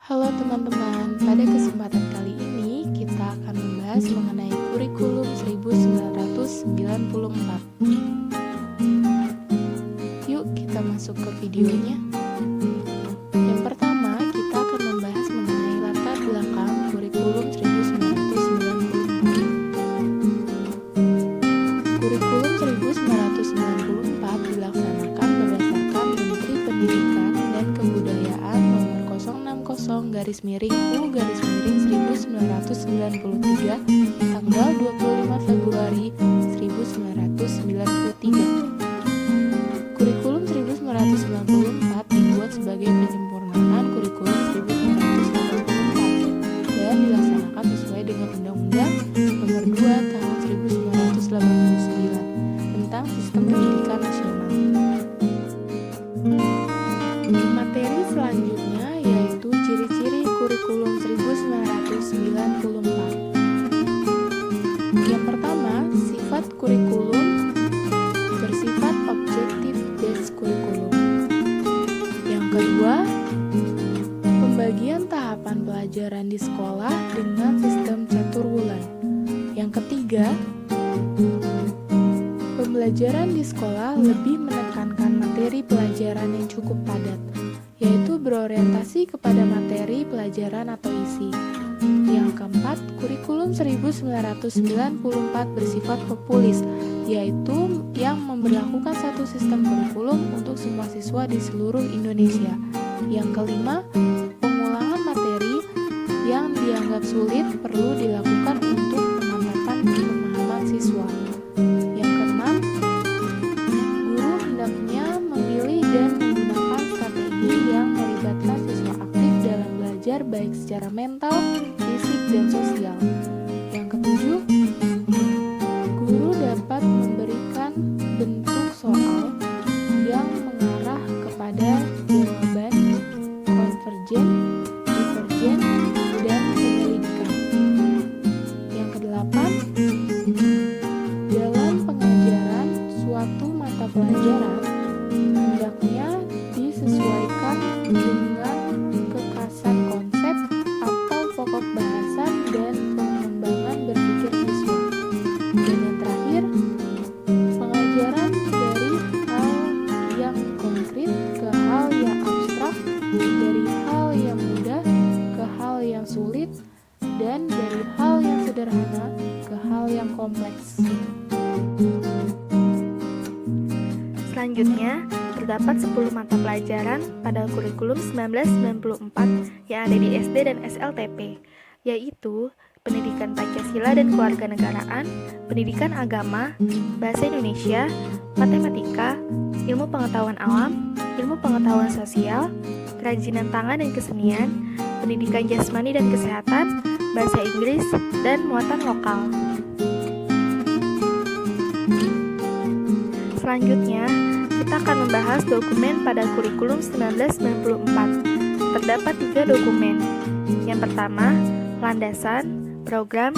Halo teman-teman, pada kesempatan kali ini kita akan membahas mengenai kurikulum 1994. Yuk kita masuk ke videonya. Yang pertama, kita akan membahas mengenai latar belakang kurikulum 1994. Kurikulum 1994 dilaksanakan berdasarkan Menteri Pendidikan dan Kebudayaan Nomor 060-U-1993 tanggal 25 Februari 1993. Kurikulum 1994 dibuat sebagai penyempurnaan kurikulum 1984 dan dilaksanakan sesuai dengan Undang-Undang Nomor 2 Tahun 1989 tentang Sistem Pendidikan Nasional. Materi selanjutnya yaitu ciri-ciri kurikulum 1994. Yang pertama, sifat kurikulum bersifat objective-based kurikulum. Yang kedua, pembagian tahapan pelajaran di sekolah dengan sistem catur wulan. Yang ketiga, pembelajaran di sekolah lebih menekankan materi pelajaran yang cukup padat, yaitu berorientasi kepada materi pelajaran atau isi. Yang keempat, kurikulum 1994 bersifat populis, yaitu yang memberlakukan satu sistem kurikulum untuk semua siswa di seluruh Indonesia. Yang kelima, pengulangan materi yang dianggap sulit perlu dilakukan untuk peningkatan pemahaman siswa. Yang keenam, guru hendaknya memilih dan menggunakan strategi yang melibatkan siswa aktif dalam belajar baik secara mental, fisik, dan sosial. Yang ketujuh, guru dapat memberikan bentuk soal yang mengarah kepada jawaban konvergen, divergen, dan penyelidikan. Yang kedelapan, dalam pengajaran suatu mata pelajaran hendaknya disesuaikan dengan kekasan konsep atau pokok bahasan dan pengembangan berpikir siswa. Dan yang terakhir, pengajaran dari hal yang konkret ke hal yang abstrak, dari hal yang mudah ke hal yang sulit, dan dari hal yang sederhana ke hal yang kompleks. Selanjutnya, terdapat 10 mata pelajaran pada kurikulum 1994 yang ada di SD dan SLTP, yaitu Pendidikan Pancasila dan Kewarganegaraan, Pendidikan Agama, Bahasa Indonesia, Matematika, Ilmu Pengetahuan Alam, Ilmu Pengetahuan Sosial, Kerajinan Tangan dan Kesenian, Pendidikan Jasmani dan Kesehatan, Bahasa Inggris, dan Muatan Lokal. Selanjutnya, kita akan membahas dokumen pada kurikulum 1994. Terdapat 3 dokumen. Yang pertama, landasan, program,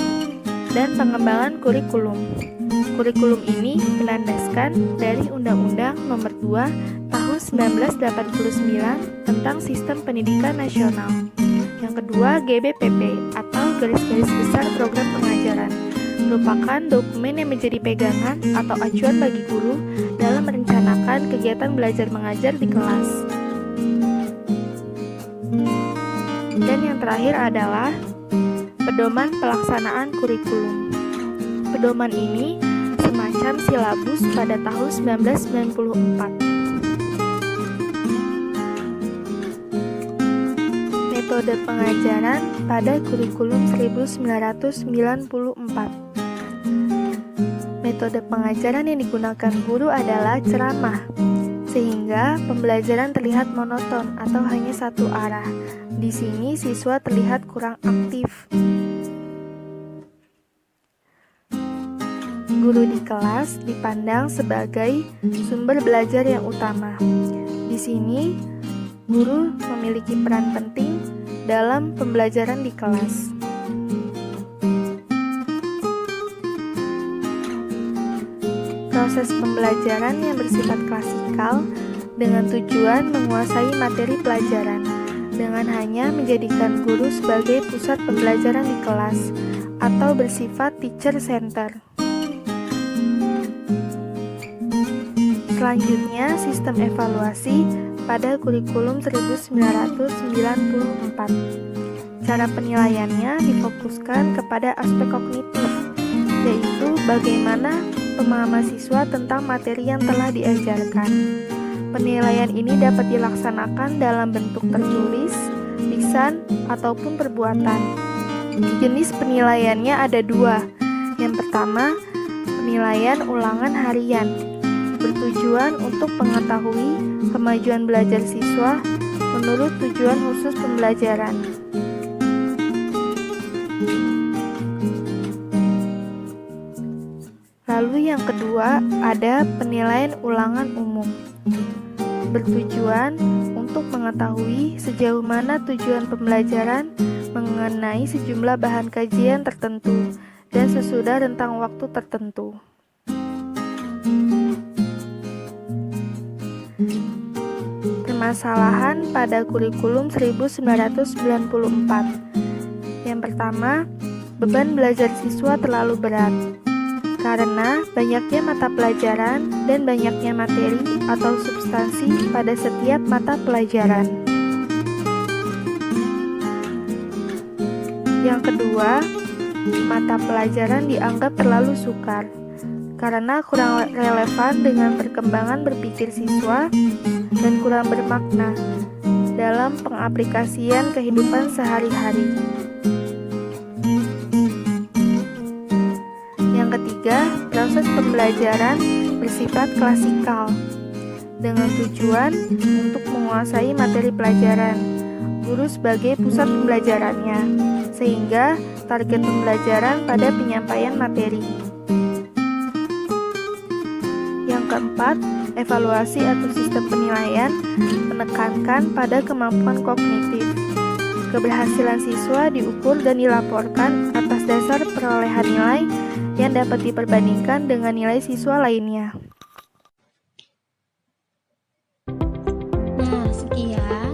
dan pengembangan kurikulum. Kurikulum ini berlandaskan dari Undang-Undang Nomor 2 Tahun 1989 tentang Sistem Pendidikan Nasional. Yang kedua, GBPP atau Garis-Garis Besar Program Pengajaran, merupakan dokumen yang menjadi pegangan atau acuan bagi guru dalam merencanakan kegiatan belajar mengajar di kelas. Dan yang terakhir adalah pedoman pelaksanaan kurikulum. Pedoman ini semacam silabus pada tahun 1994. Metode pengajaran pada kurikulum 1994. Metode pengajaran yang digunakan guru adalah ceramah, sehingga pembelajaran terlihat monoton atau hanya satu arah. Di sini siswa terlihat kurang aktif. Guru di kelas dipandang sebagai sumber belajar yang utama. Di sini guru memiliki peran penting dalam pembelajaran di kelas. Proses pembelajaran yang bersifat klasikal dengan tujuan menguasai materi pelajaran. dengan hanya menjadikan guru sebagai pusat pembelajaran di kelas atau bersifat teacher center. Selanjutnya, sistem evaluasi pada kurikulum 1994. Cara penilaiannya difokuskan kepada aspek kognitif, yaitu bagaimana pemahaman siswa tentang materi yang telah diajarkan. Penilaian ini dapat dilaksanakan dalam bentuk tertulis, lisan, ataupun perbuatan. Jenis penilaiannya ada dua. Yang pertama, penilaian ulangan harian, bertujuan untuk mengetahui kemajuan belajar siswa menurut tujuan khusus pembelajaran. Lalu yang kedua, ada penilaian ulangan umum, bertujuan untuk mengetahui sejauh mana tujuan pembelajaran mengenai sejumlah bahan kajian tertentu dan sesudah rentang waktu tertentu. Permasalahan pada kurikulum 1994. Yang pertama, beban belajar siswa terlalu berat karena banyaknya mata pelajaran dan banyaknya materi atau substansi pada setiap mata pelajaran. Yang kedua, mata pelajaran dianggap terlalu sukar karena kurang relevan dengan perkembangan berpikir siswa dan kurang bermakna dalam pengaplikasian kehidupan sehari-hari. Yang ketiga, proses pembelajaran bersifat klasikal dengan tujuan untuk menguasai materi pelajaran, guru sebagai pusat pembelajarannya, sehingga target pembelajaran pada penyampaian materi. Yang keempat, evaluasi atau sistem penilaian menekankan pada kemampuan kognitif. Keberhasilan siswa diukur dan dilaporkan atas dasar perolehan nilai yang dapat diperbandingkan dengan nilai siswa lainnya. Nah, sekian